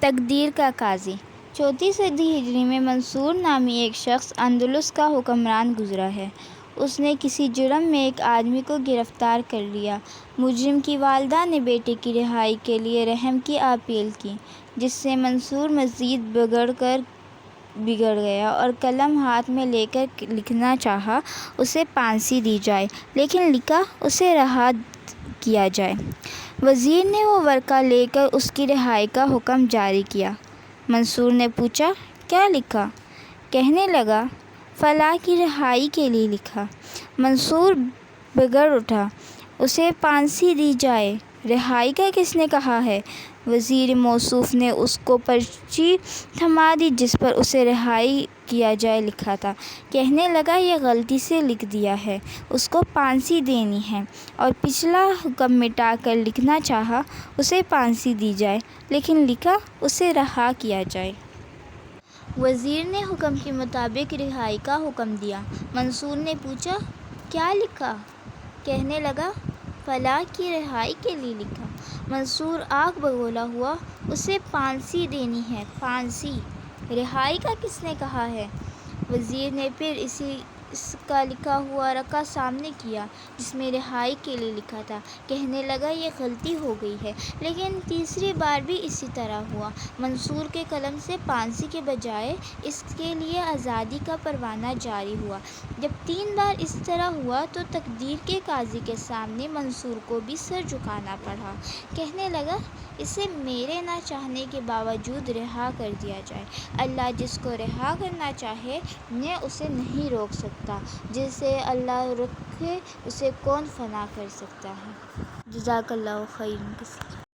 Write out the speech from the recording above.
تقدیر کا قاضی۔ چوتھی صدی ہجری میں منصور نامی ایک شخص اندلس کا حکمران گزرا ہے۔ اس نے کسی جرم میں ایک آدمی کو گرفتار کر لیا۔ مجرم کی والدہ نے بیٹے کی رہائی کے لیے رحم کی اپیل کی، جس سے منصور مزید بگڑ گیا اور قلم ہاتھ میں لے کر لکھنا چاہا اسے پھانسی دی جائے، لیکن لکھا اسے رہا کیا جائے۔ وزیر نے وہ ورقہ لے کر اس کی رہائی کا حکم جاری کیا۔ منصور نے پوچھا، کیا لکھا؟ کہنے لگا، فلاں کی رہائی کے لیے لکھا۔ منصور بگڑ اٹھا، اسے پھانسی دی جائے، رہائی کا کس نے کہا ہے؟ وزیر موصوف نے اس کو پرچی تھما دی جس پر اسے رہائی کیا جائے لکھا تھا۔ کہنے لگا، یہ غلطی سے لکھ دیا ہے، اس کو پھانسی دینی ہے، اور پچھلا حکم مٹا کر لکھنا چاہا اسے پھانسی دی جائے، لیکن لکھا اسے رہا کیا جائے۔ وزیر نے حکم کے مطابق رہائی کا حکم دیا۔ منصور نے پوچھا، کیا لکھا؟ کہنے لگا، فلاں کی رہائی کے لیے لکھا۔ منصور آگ بگولا ہوا، اسے پھانسی دینی ہے، پھانسی! رہائی کا کس نے کہا ہے؟ وزیر نے پھر اس کا لکھا ہوا ورقہ سامنے کیا جس میں رہائی کے لیے لکھا تھا۔ کہنے لگا، یہ غلطی ہو گئی ہے، لیکن تیسری بار بھی اسی طرح ہوا۔ منصور کے قلم سے پھانسی کے بجائے اس کے لیے آزادی کا پروانہ جاری ہوا۔ جب 3 بار اس طرح ہوا تو تقدیر کے قاضی کے سامنے منصور کو بھی سر جھکانا پڑا۔ کہنے لگا، اسے میرے نہ چاہنے کے باوجود رہا کر دیا جائے۔ اللہ جس کو رہا کرنا چاہے نے اسے نہیں روک سکتا، جسے اللہ رکھے اسے کون فنا کر سکتا ہے۔ جزاک اللہ خیر۔